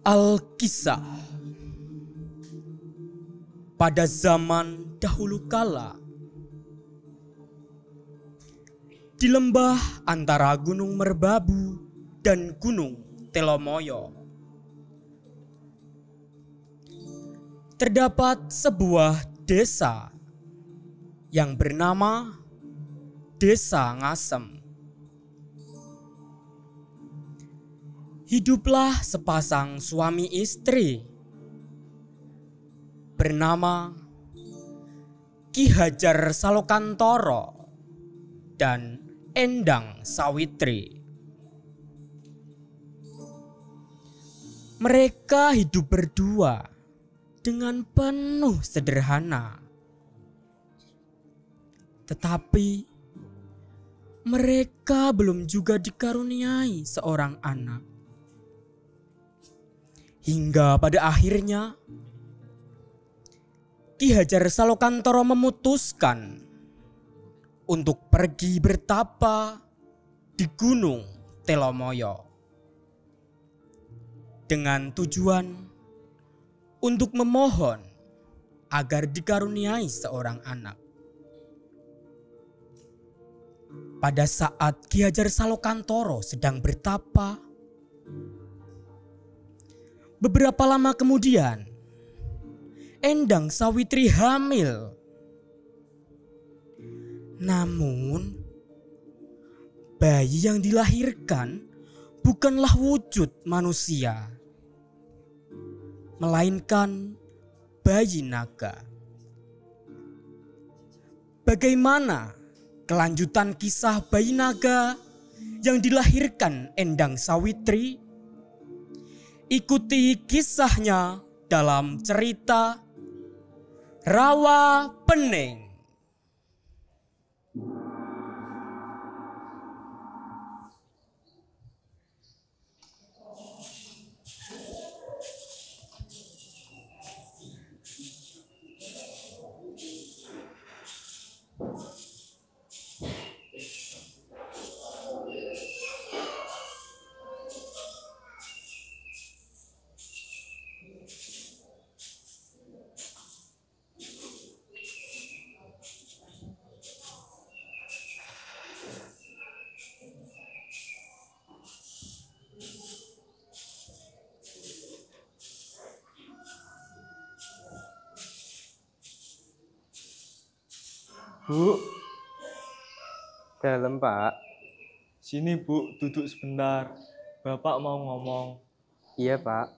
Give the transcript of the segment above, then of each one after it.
Alkisah. Pada zaman dahulu kala, di lembah antara Gunung Merbabu dan Gunung Telomoyo, terdapat sebuah desa yang bernama Desa Ngasem. Hiduplah sepasang suami istri bernama Ki Hajar Salokantoro dan Endang Sawitri. Mereka hidup berdua dengan penuh sederhana. Tetapi mereka belum juga dikaruniai seorang anak. Hingga pada akhirnya Ki Hajar Salokantoro memutuskan untuk pergi bertapa di Gunung Telomoyo dengan tujuan untuk memohon agar dikaruniai seorang anak. Pada saat Ki Hajar Salokantoro sedang bertapa, beberapa lama kemudian Endang Sawitri hamil. Namun bayi yang dilahirkan bukanlah wujud manusia, melainkan bayi naga. Bagaimana kelanjutan kisah bayi naga yang dilahirkan Endang Sawitri? Ikuti kisahnya dalam cerita Rawa Pening. Bu, Dalam, Pak. sini Bu, duduk sebentar. Bapak mau ngomong. Iya, Pak.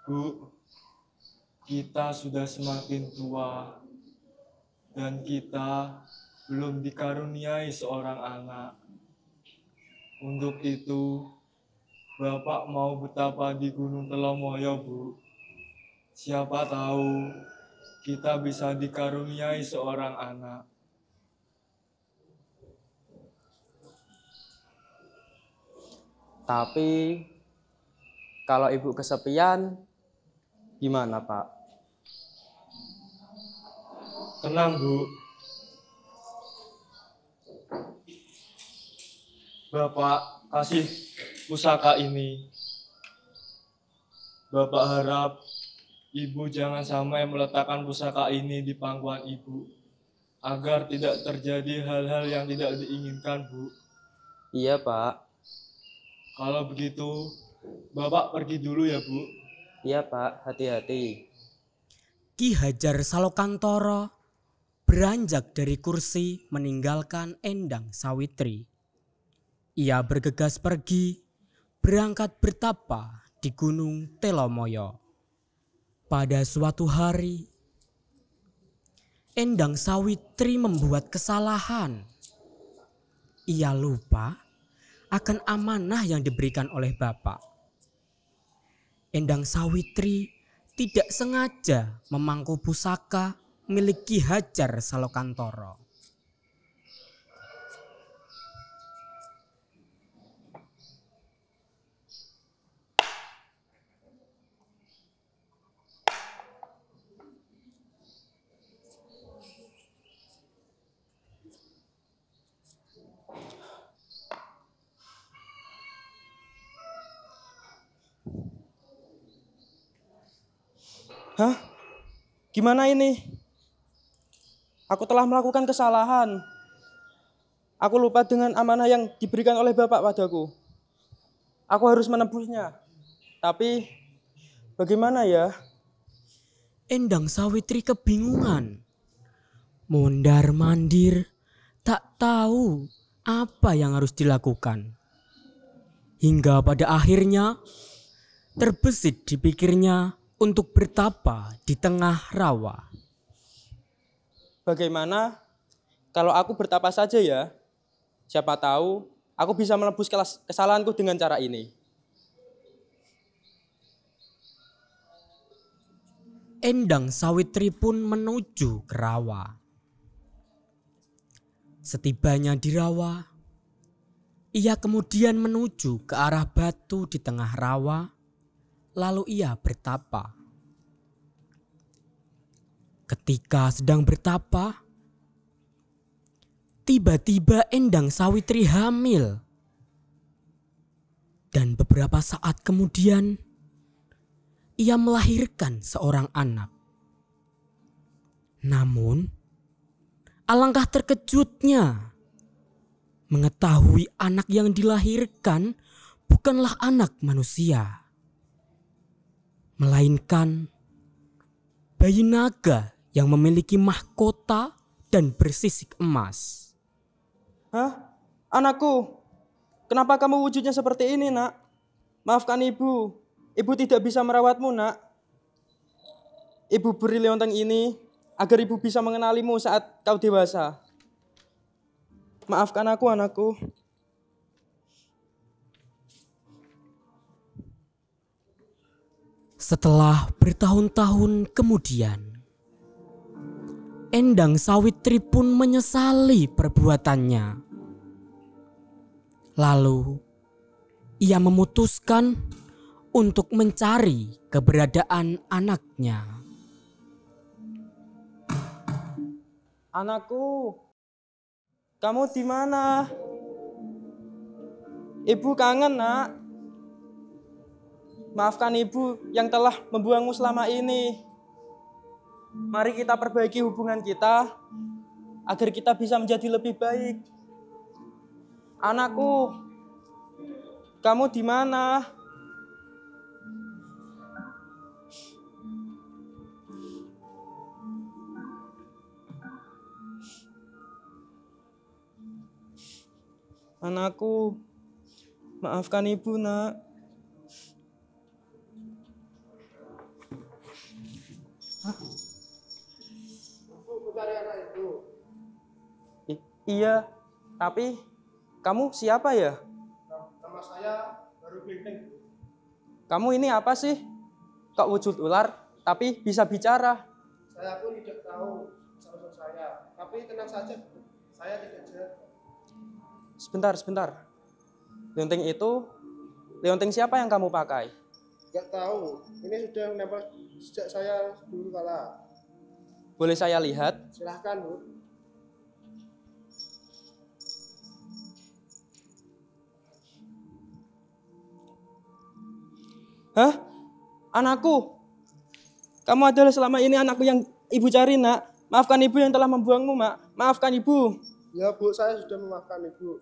Bu, kita sudah semakin tua dan kita belum dikaruniai seorang anak. Untuk itu, Bapak mau betapa di Gunung Telomoyo, Bu. Siapa tahu kita bisa dikaruniai seorang anak. Tapi kalau Ibu kesepian, gimana, Pak? Tenang, Bu. Bapak kasih pusaka ini. Bapak harap Ibu jangan sampai meletakkan pusaka ini di pangkuan Ibu, agar tidak terjadi hal-hal yang tidak diinginkan, Bu. Iya, Pak. Kalau begitu, Bapak pergi dulu ya, Bu. Iya, Pak. Hati-hati. Ki Hajar Salokantoro beranjak dari kursi meninggalkan Endang Sawitri. Ia bergegas pergi berangkat bertapa di Gunung Telomoyo. Pada suatu hari, Endang Sawitri membuat kesalahan. Ia lupa akan amanah yang diberikan oleh Bapak. Endang Sawitri tidak sengaja memangku pusaka milik Ki Hajar Salokantoro. Hah? Gimana ini? Aku telah melakukan kesalahan. Aku lupa dengan amanah yang diberikan oleh Bapak padaku. Aku harus menebusnya. Tapi bagaimana ya? Endang Sawitri kebingungan. Mondar-mandir, tak tahu apa yang harus dilakukan. Hingga pada akhirnya terbesit di pikirnya untuk bertapa di tengah rawa. Bagaimana kalau aku bertapa saja ya? Siapa tahu aku bisa menebus kesalahanku dengan cara ini. Endang Sawitri pun menuju ke rawa. Setibanya di rawa, ia kemudian menuju ke arah batu di tengah rawa, lalu ia bertapa. Ketika sedang bertapa, tiba-tiba Endang Sawitri hamil. Dan beberapa saat kemudian, ia melahirkan seorang anak. Namun, alangkah terkejutnya mengetahui anak yang dilahirkan bukanlah anak manusia, melainkan bayi naga yang memiliki mahkota dan bersisik emas. Hah? Anakku, kenapa kamu wujudnya seperti ini, Nak? Maafkan ibu. Ibu tidak bisa merawatmu, Nak. Ibu beri leonteng ini agar ibu bisa mengenalimu saat kau dewasa. Maafkan aku, anakku. Setelah bertahun-tahun kemudian, Endang Sawitri pun menyesali perbuatannya. Lalu, ia memutuskan untuk mencari keberadaan anaknya. Anakku, kamu di mana? Ibu kangen, Nak. Maafkan ibu yang telah membuangmu selama ini. Mari kita perbaiki hubungan kita agar kita bisa menjadi lebih baik. Anakku, kamu di mana? Anakku, maafkan ibu, Nak. Iya, tapi kamu siapa ya? Nama saya Baru Klinting. Kamu ini apa sih? Kok wujud ular tapi bisa bicara? Saya pun tidak tahu asal-usul saya. Tapi tenang saja, saya tidak jahat. Sebentar. Leonting itu, leonting siapa yang kamu pakai? Tidak tahu. Ini sudah menempel sejak saya dulu kala. Boleh saya lihat? Silahkan, Bu. Hah? Anakku? Kamu adalah selama ini anakku yang ibu cari, Nak. Maafkan ibu yang telah membuangmu, Mak. Maafkan ibu. Ya, Bu, saya sudah memaafkan Ibu.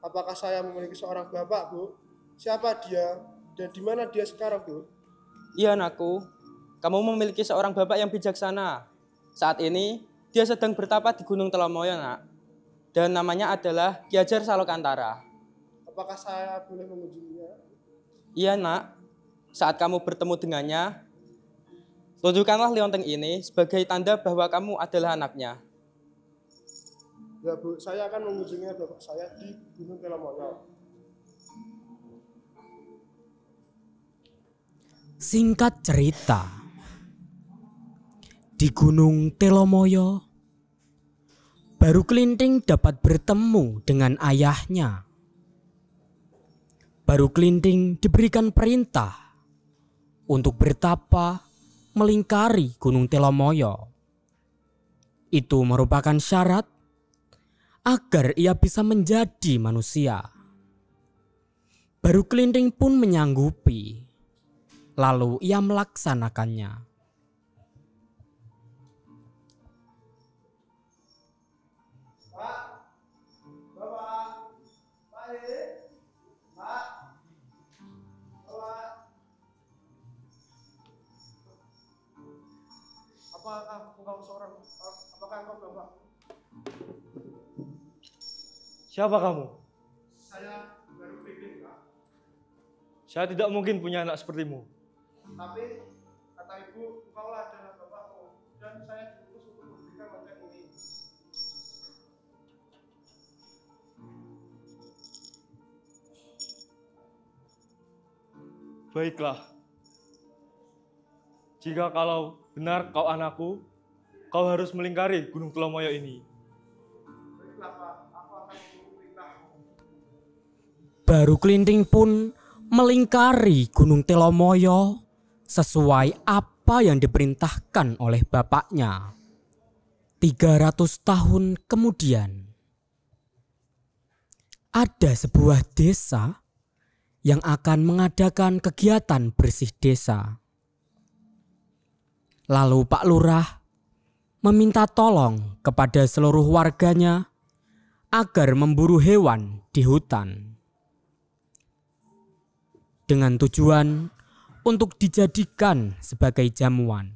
Apakah saya memiliki seorang bapak, Bu? Siapa dia? Dan di mana dia sekarang, Bu? Iya, anakku. Kamu memiliki seorang bapak yang bijaksana. Saat ini, dia sedang bertapa di Gunung Telomoyo, Nak. Dan namanya adalah Ki Hajar Salokantara. Apakah saya boleh mengunjunginya? Iya, Nak. Saat kamu bertemu dengannya, tunjukkanlah leonteng ini sebagai tanda bahwa kamu adalah anaknya. Ya, Bu, saya akan mengunjungi bapak saya di Gunung Telomoyo. Singkat cerita, di Gunung Telomoyo, Baru Klinting dapat bertemu dengan ayahnya. Baru Klinting diberikan perintah untuk bertapa melingkari Gunung Telomoyo. Itu merupakan syarat agar ia bisa menjadi manusia. Baru Klinting pun menyanggupi. lalu ia melaksanakannya. Apakah engkau Bapak? Siapa kamu? Saya baru pikir, Pak. Saya tidak mungkin punya anak sepertimu. Tapi kata ibu, engkaulah adalah bapakku dan saya diutus untuk memberikan lonceng ini. Baiklah. Jika kalau benar kau anakku, kau harus melingkari Gunung Telomoyo ini. Baiklah Pak, aku akan menunggu perintahmu. Baru Kelinting pun melingkari Gunung Telomoyo sesuai apa yang diperintahkan oleh bapaknya. 300 tahun kemudian, ada sebuah desa yang akan mengadakan kegiatan bersih desa. Lalu Pak Lurah meminta tolong kepada seluruh warganya agar memburu hewan di hutan dengan tujuan untuk dijadikan sebagai jamuan.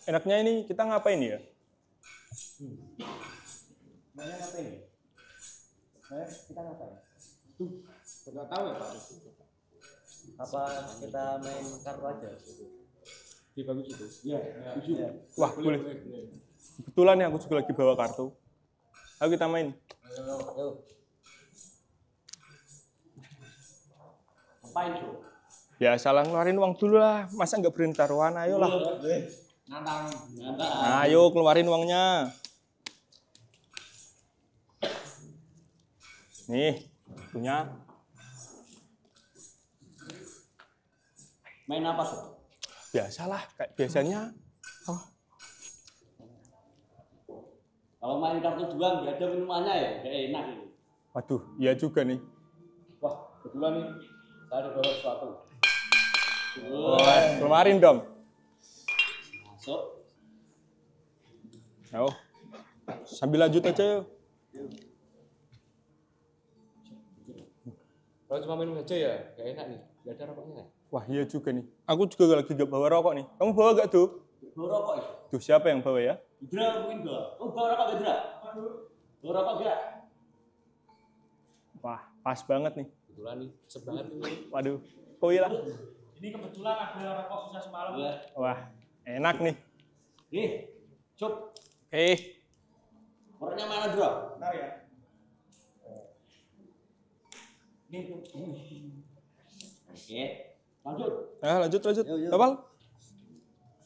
Enaknya ini kita ngapain ya? Kita ngapain? Nggak tahu ya Pak. Apa kita main kartu aja? Di bagus itu. Iya. Wah, boleh. Kebetulan ya aku juga lagi bawa kartu. Ayo kita main. Ayo. Ngapain tuh? Ya salah ngeluarin uang dulu lah. Masa nggak berani taruhan? Ayolah. Nantang. Ayo keluarin uangnya. Nih, punya. Main apa tuh? Biasalah, kayak biasanya. Kalau main kartu doang nggak ada minumannya ya, kayak enak ini. Waduh, iya juga nih. Wah, kebetulan nih saya ada bawa sesuatu. Keluarin dong. Masuk. Ayo. Sambil lanjut aja yuk. Kalau cuma minum aja ya, gak enak nih. Gak ada rokoknya. Wah iya juga nih. Aku juga lagi gak bawa rokok nih. Kamu bawa gak tuh? Bawa rokok ya? Tuh siapa yang bawa ya? Idra mungkin bawa. Kamu bawa rokok gak Idra? Bawa rokok gak? Wah pas banget nih. Kebetulan nih, sebanget ini. Waduh, koi lah. Ini kebetulan ada rokok sisa semalam. Wah enak nih. Nih, cup. Orangnya mana Idra? Bentar ya. Oke, lanjut. Lanjut. Yuk. Kapal?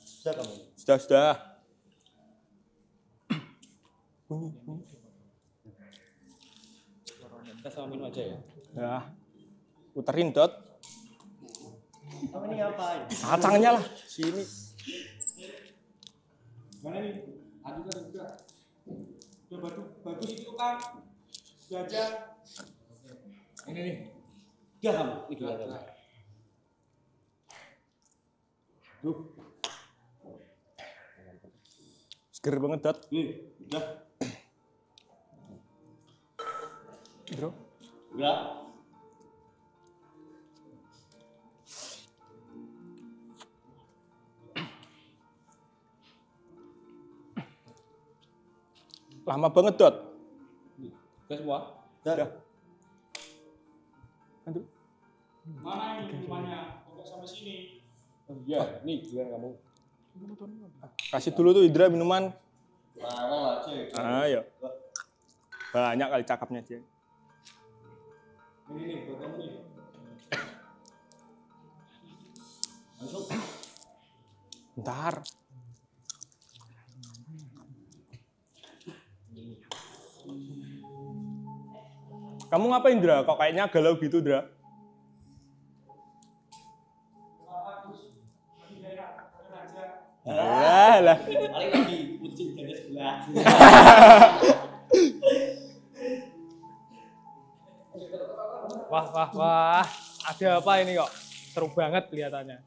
Sudah kamu. Sudah. Bunyi. Kita sama minum aja ya. Ya, puterin dot. Kamu ini ngapain? Kacangnya lah. Sini. Mana nih? Ada juga. Udah bagus itu kan. Belajar. Ini nih. Dia kamu. Ini gimana? Tuh. Seger banget dot. Nih, udah. Bro. Udah. Lama banget dot. Udah semua? Udah. Aduh. Mana ini minumannya? Kok sampai sini? Iya, nih giliran kamu. Kasih dulu tuh Indra minuman. Larang aja. Ayo. Banyak kali cakapnya dia. Ini buat kamu nih. Masuk. Bentar. Kamu ngapain, Dra? Kok kayaknya galau gitu, Dra? Alah. Paling lagi kucing dari sebelah. Wah, ada apa ini kok? Seru banget kelihatannya.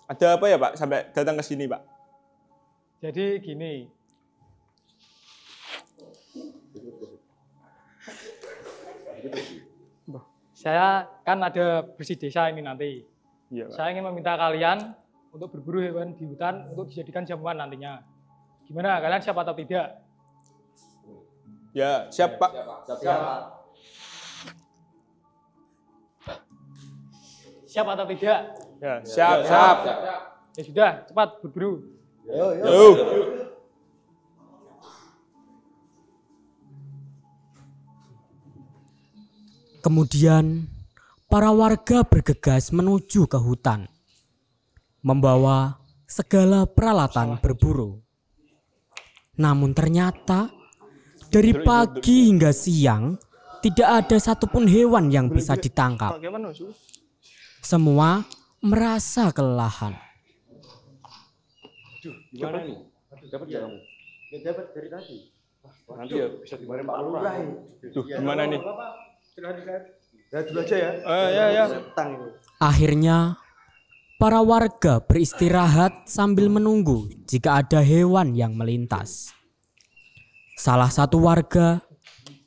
Ada apa ya Pak sampai datang ke sini Pak? Jadi gini. Saya kan ada bersih desa ini nanti. Iya Pak. Saya ingin meminta kalian untuk berburu hewan di hutan untuk dijadikan jamuan nantinya. Gimana? Kalian siap atau tidak? Ya siap Pak. Siap atau tidak? Ya siap. Ya sudah, cepat berburu. Yo. Kemudian para warga bergegas menuju ke hutan, membawa segala peralatan berburu. Namun ternyata dari pagi hingga siang tidak ada satupun hewan yang bisa ditangkap. Semua merasa kelelahan. Gimana nih? Dapat ya kamu? Ya dapat dari tadi. Nanti ya bisa dimarahin Pak Lurah. Duh, gimana nih? Ya dulu aja ya. Ya. Akhirnya para warga beristirahat sambil menunggu jika ada hewan yang melintas. Salah satu warga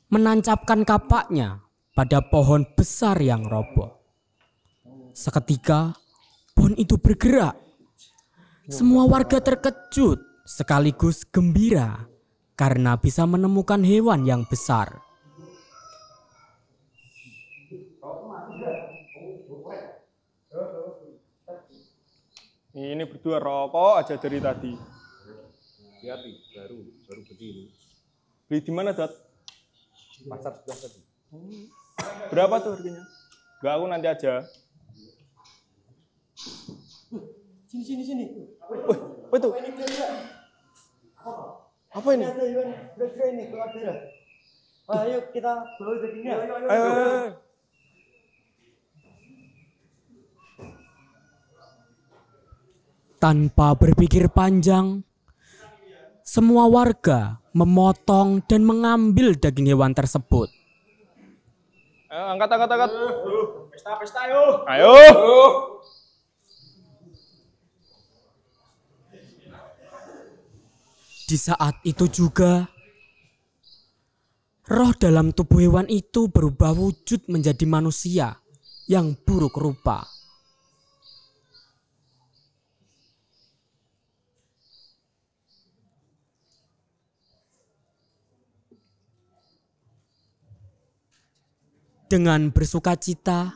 menancapkan kapaknya pada pohon besar yang roboh. Seketika pohon itu bergerak. Semua warga terkejut sekaligus gembira karena bisa menemukan hewan yang besar. Ini berdua rokok aja dari tadi. Lihat nih, baru begini. Beli di mana, Dot? Pasar sebelah tadi. Berapa tuh harganya? Enggak, aku nanti aja. Sini. Apa itu? Apa ini? Ada hewan bergerak ini keluar darah. Ayo kita bawa dagingnya. Ayo. Tanpa berpikir panjang, semua warga memotong dan mengambil daging hewan tersebut. Angkat. Pesta yuk. Ayo. Di saat itu juga, roh dalam tubuh hewan itu berubah wujud menjadi manusia yang buruk rupa. Dengan bersukacita,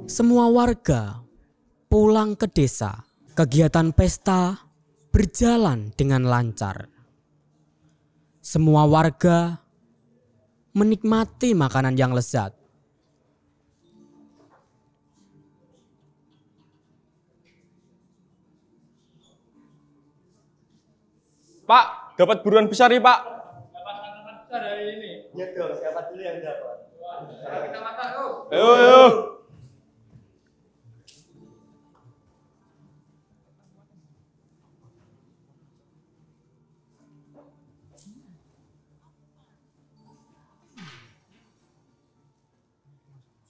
semua warga pulang ke desa. Kegiatan pesta berjalan dengan lancar. Semua warga menikmati makanan yang lezat. Pak, dapat buruan besar nih, Pak. Dapat besar hari ini. Ya dong, siapa dulu yang dapat? Kita makan yuk. Ayo.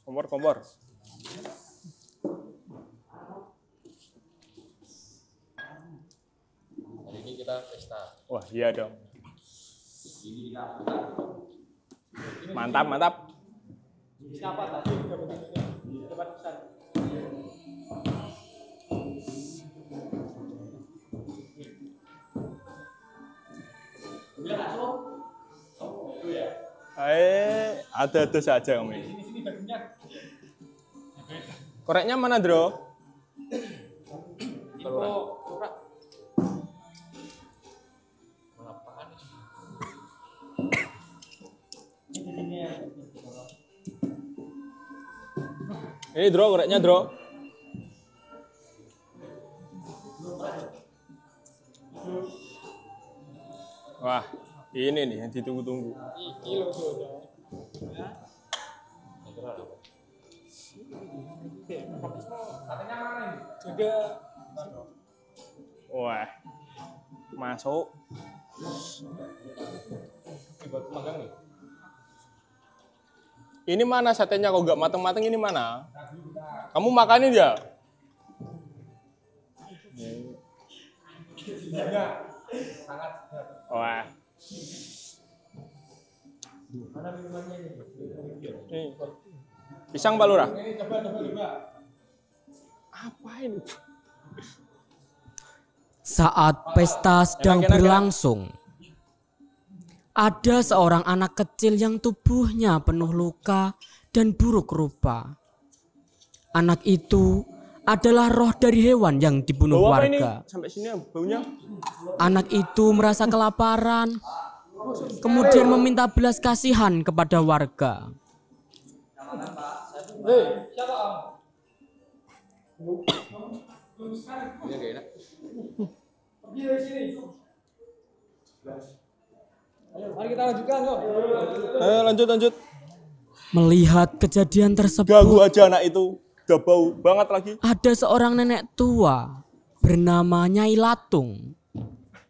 Kompor. Hari ini kita pesta. Wah, iya dong. Mantap. Siapa tadi dapat besar? Ada saja kamu ini. Sini dagingnya. Koreknya mana, Dro? Kalau Ini, Dro, koreknya, Dro. Wah, ini nih yang ditunggu-tunggu. kilo tuh. Katanya mana ini? Juga. Wah, masuk. Ini buat magang nih. Ini mana satenya kok gak mateng-mateng, ini mana? Kamu makanin ya? Wah. Nih. Pisang Pak Lurah? Apa ini? Saat pesta sedang berlangsung, ada seorang anak kecil yang tubuhnya penuh luka dan buruk rupa. Anak itu adalah roh dari hewan yang dibunuh Bawa apa warga. ini? Sampai sini baunya. Anak itu merasa kelaparan, kemudian meminta belas kasihan kepada warga. Mari kita lanjutkan kok. Ayo lanjut. Melihat kejadian tersebut, Ganggu aja anak itu. Udah bau banget lagi. ada seorang nenek tua bernama Nyai Latung,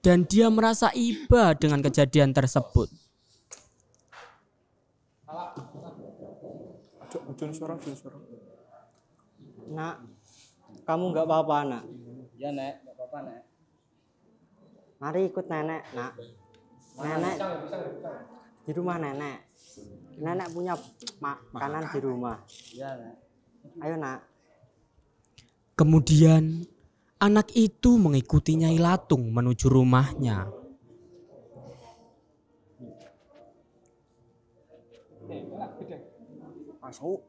dan dia merasa iba dengan kejadian tersebut. Ujung suara. Nak, kamu nggak apa-apa, Nak? Ya Nek, nggak apa-apa Nek. Mari ikut nenek, Nak. Nenek di rumah nenek. Nenek punya makanan di rumah. Ya Nek. Ayo, Nak. Kemudian anak itu mengikuti Nyai Latung menuju rumahnya. Masuk.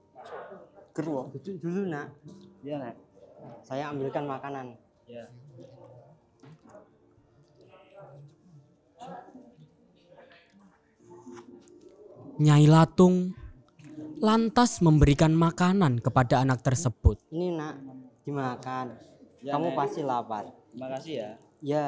Gerwo. Duduk dulu, Nak. Ya Nek. Saya ambilkan makanan. Ya. Nyai Latung lantas memberikan makanan kepada anak tersebut. Ini, Nak, dimakan. Ya, Kamu Nek. pasti lapar. Terima kasih ya. Ya.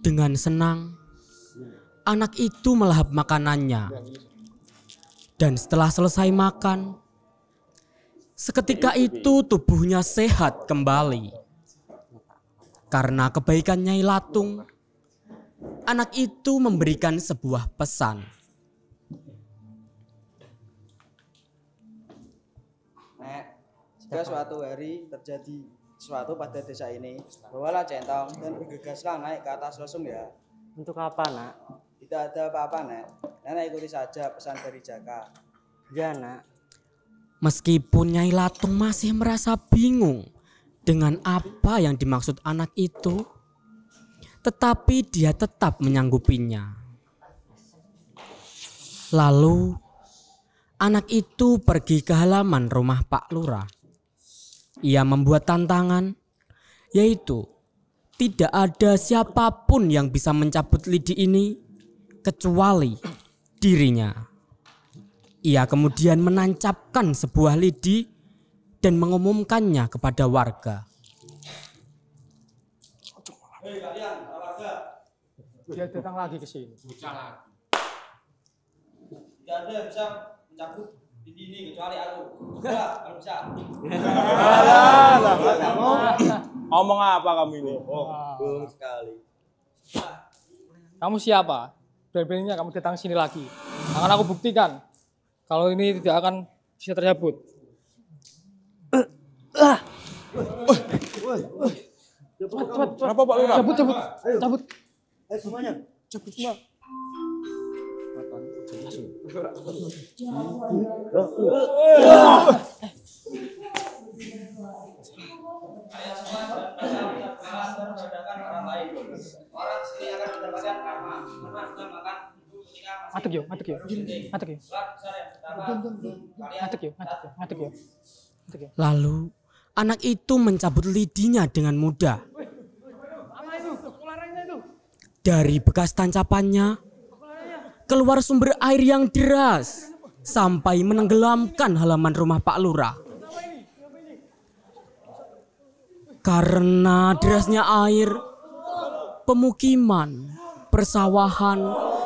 Dengan senang, anak itu melahap makanannya. Dan setelah selesai makan, seketika itu tubuhnya sehat kembali. Karena kebaikan Nyai Latung, anak itu memberikan sebuah pesan. Nek, jika suatu hari terjadi sesuatu pada desa ini, bawalah centong dan bergegaslah naik ke atas lesung ya. Untuk apa, Nak? Tidak ada apa-apa, Nek. Nenek ikuti saja pesan dari Jaka. Ya, Nak. Meskipun Nyai Latung masih merasa bingung dengan apa yang dimaksud anak itu, tetapi dia tetap menyanggupinya. Lalu anak itu pergi ke halaman rumah Pak Lurah. Ia membuat tantangan, yaitu tidak ada siapapun yang bisa mencabut lidi ini kecuali dirinya. Ia kemudian menancapkan sebuah lidi dan mengumumkannya kepada warga. Hei kalian, warga. Dia datang lagi ke sini. Tidak ada yang bisa mencabut lidi ini kecuali aku. Coba kalau bisa. Ngomong apa kamu ini? Betul sekali. Kamu siapa? Berani-beraninya kamu datang sini lagi. Akan aku buktikan kalau ini tidak akan bisa tercabut. Cepat. Kenapa Pak Lurah? Cabut. Ayo semuanya. Cabut semua. Kalian semua beradakan orang lain. Orang sini akan mendapatkan karma. Karena sudah makan ketika Matuk yuk. surat besar yang pertama. Kalian Lalu anak itu mencabut lidinya dengan mudah. Dari bekas tancapannya keluar sumber air yang deras sampai menenggelamkan halaman rumah Pak Lurah. Karena derasnya air, pemukiman, persawahan,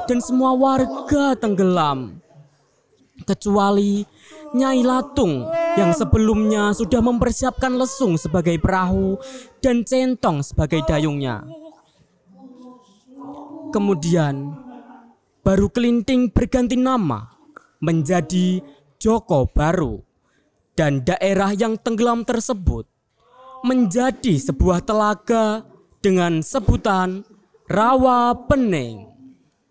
dan semua warga tenggelam. Kecuali Nyai Latung yang sebelumnya sudah mempersiapkan lesung sebagai perahu dan centong sebagai dayungnya. Kemudian baru Kelinting berganti nama menjadi Joko Baru, dan daerah yang tenggelam tersebut menjadi sebuah telaga dengan sebutan Rawa Pening.